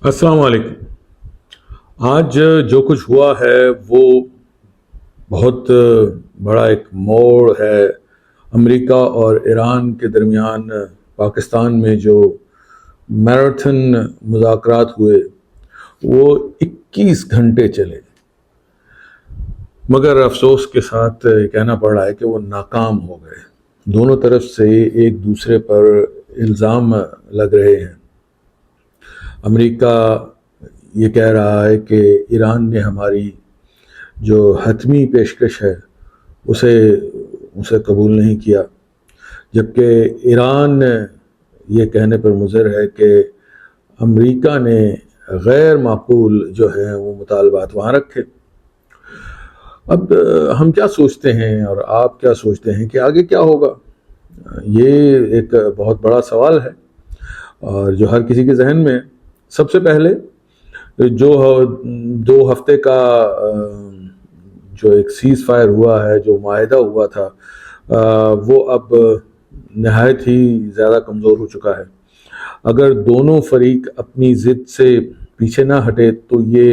السلام علیکم۔ آج جو کچھ ہوا ہے وہ بہت بڑا ایک موڑ ہے۔ امریکہ اور ایران کے درمیان پاکستان میں جو میراتھن مذاکرات ہوئے وہ 21 گھنٹے چلے، مگر افسوس کے ساتھ کہنا پڑ رہا ہے کہ وہ ناکام ہو گئے۔ دونوں طرف سے ایک دوسرے پر الزام لگ رہے ہیں۔ امریکہ یہ کہہ رہا ہے کہ ایران نے ہماری جو حتمی پیشکش ہے اسے قبول نہیں کیا، جبکہ ایران یہ کہنے پر مصر ہے کہ امریکہ نے غیر معقول جو ہے وہ مطالبات وہاں رکھے۔ اب ہم کیا سوچتے ہیں اور آپ کیا سوچتے ہیں کہ آگے کیا ہوگا؟ یہ ایک بہت بڑا سوال ہے اور جو ہر کسی کے ذہن میں ہے۔ سب سے پہلے جو 2 ہفتے کا جو ایک سیز فائر ہوا ہے، جو معاہدہ ہوا تھا، وہ اب نہایت ہی زیادہ کمزور ہو چکا ہے۔ اگر دونوں فریق اپنی ضد سے پیچھے نہ ہٹے تو یہ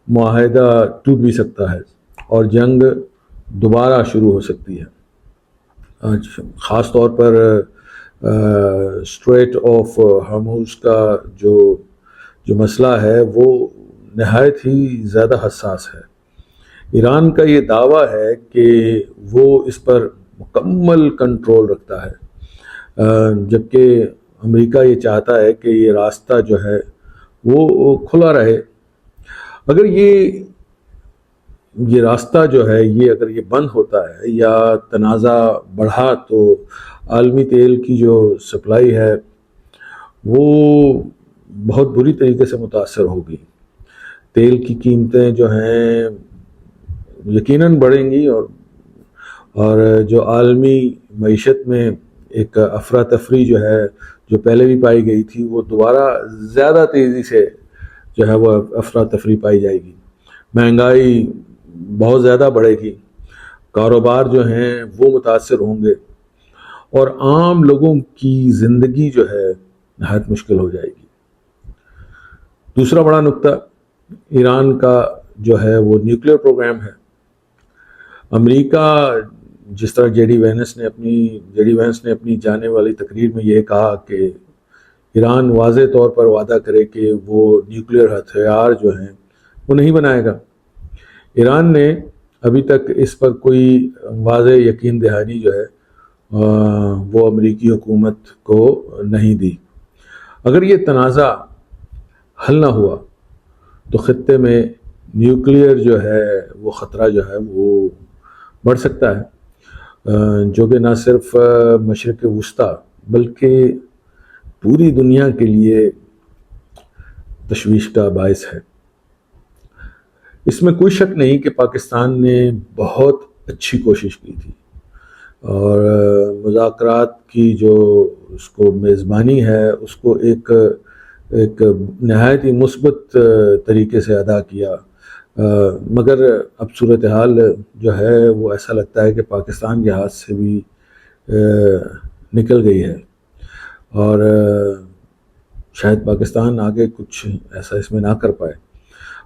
معاہدہ ٹوٹ بھی سکتا ہے اور جنگ دوبارہ شروع ہو سکتی ہے۔ خاص طور پر اسٹریٹ آف ہارموز کا جو مسئلہ ہے وہ نہایت ہی زیادہ حساس ہے۔ ایران کا یہ دعویٰ ہے کہ وہ اس پر مکمل کنٹرول رکھتا ہے، جبکہ امریکہ یہ چاہتا ہے کہ یہ راستہ جو ہے وہ کھلا رہے۔ اگر یہ راستہ جو ہے اگر یہ بند ہوتا ہے یا تنازع بڑھا تو عالمی تیل کی جو سپلائی ہے وہ بہت بری طریقے سے متاثر ہوگی۔ تیل کی قیمتیں جو ہیں یقیناً بڑھیں گی اور جو عالمی معیشت میں ایک افراتفری جو پہلے بھی پائی گئی تھی وہ دوبارہ زیادہ تیزی سے جو ہے وہ افراتفری پائی جائے گی۔ مہنگائی بہت زیادہ بڑھے گی، کاروبار جو ہیں وہ متاثر ہوں گے اور عام لوگوں کی زندگی جو ہے نہایت مشکل ہو جائے گی۔ دوسرا بڑا نقطہ ایران کا جو ہے وہ نیوکلیئر پروگرام ہے۔ امریکہ جس طرح جے ڈی وینس نے اپنی جانے والی تقریر میں یہ کہا کہ ایران واضح طور پر وعدہ کرے کہ وہ نیوکلیئر ہتھیار جو ہیں وہ نہیں بنائے گا۔ ایران نے ابھی تک اس پر کوئی واضح یقین دہانی جو ہے وہ امریکی حکومت کو نہیں دی۔ اگر یہ تنازع حل نہ ہوا تو خطے میں نیوکلیئر جو ہے وہ خطرہ جو ہے وہ بڑھ سکتا ہے، جو کہ نہ صرف مشرق وسطیٰ بلکہ پوری دنیا کے لیے تشویش کا باعث ہے۔ اس میں کوئی شک نہیں کہ پاکستان نے بہت اچھی کوشش کی تھی اور مذاکرات کی جو اس کو میزبانی ہے اس کو ایک نہایت ہی مثبت طریقے سے ادا کیا، مگر اب صورتحال جو ہے وہ ایسا لگتا ہے کہ پاکستان کے ہاتھ سے بھی نکل گئی ہے اور شاید پاکستان آگے کچھ ایسا اس میں نہ کر پائے۔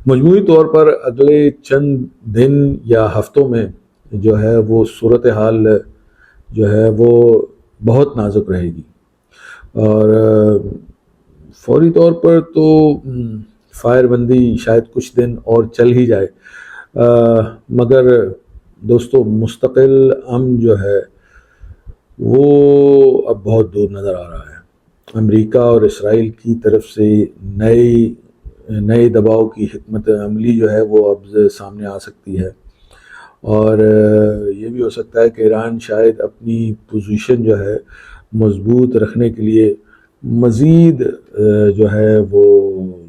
مجموعی طور پر اگلے چند دن یا ہفتوں میں جو ہے وہ صورتحال جو ہے وہ بہت نازک رہے گی اور فوری طور پر تو فائر بندی شاید کچھ دن اور چل ہی جائے، مگر دوستو مستقل امن جو ہے وہ اب بہت دور نظر آ رہا ہے۔ امریکہ اور اسرائیل کی طرف سے نئے دباؤ کی حکمت عملی جو ہے وہ اب سامنے آ سکتی ہے اور یہ بھی ہو سکتا ہے کہ ایران شاید اپنی پوزیشن جو ہے مضبوط رکھنے کے لیے مزید جو ہے وہ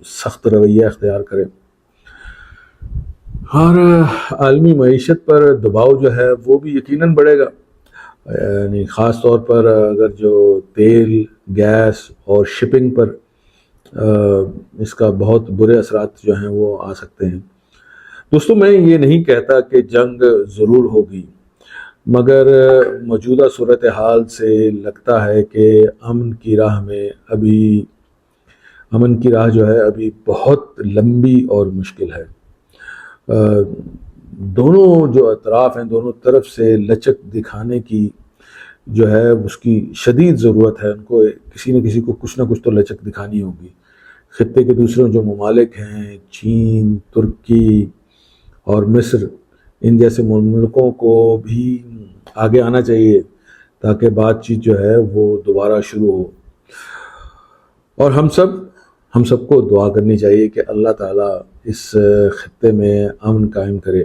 سخت رویہ اختیار کرے اور عالمی معیشت پر دباؤ جو ہے وہ بھی یقیناً بڑھے گا، یعنی خاص طور پر اگر جو تیل، گیس اور شپنگ پر اس کا بہت برے اثرات جو ہیں وہ آ سکتے ہیں۔ دوستو میں یہ نہیں کہتا کہ جنگ ضرور ہوگی، مگر موجودہ صورتحال سے لگتا ہے کہ امن کی راہ میں ابھی امن کی راہ جو ہے ابھی بہت لمبی اور مشکل ہے. دونوں جو اطراف ہیں، دونوں طرف سے لچک دکھانے کی جو ہے اس کی شدید ضرورت ہے. ان کو کسی نہ کسی کو کچھ نہ کچھ تو لچک دکھانی ہوگی. خطے کے دوسرے جو ممالک ہیں، چین، ترکی اور مصر، ان جیسے ملکوں کو بھی آگے آنا چاہیے تاکہ بات چیت جو ہے وہ دوبارہ شروع ہو. اور ہم سب کو دعا کرنی چاہیے کہ اللہ تعالیٰ اس خطے میں امن قائم کرے.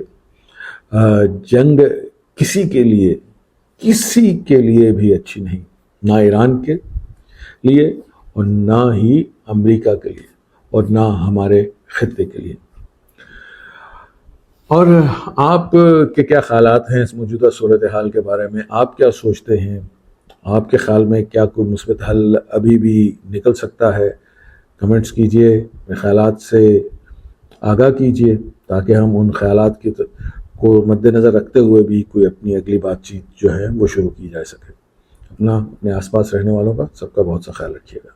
جنگ کسی کے لیے بھی اچھی نہیں، نہ ایران کے لیے اور نہ ہی امریکہ کے لیے اور نہ ہمارے خطے کے لیے. اور آپ کے کیا خیالات ہیں اس موجودہ صورتحال کے بارے میں؟ آپ کیا سوچتے ہیں؟ آپ کے خیال میں کیا کوئی مثبت حل ابھی بھی نکل سکتا ہے؟ کمنٹس کیجئے، اپنے خیالات سے آگاہ کیجئے تاکہ ہم ان خیالات کو مد نظر رکھتے ہوئے بھی کوئی اپنی اگلی بات چیت جو ہے وہ شروع کی جا سکے. اپنے آس پاس رہنے والوں کا سب کا بہت سا خیال رکھیے گا.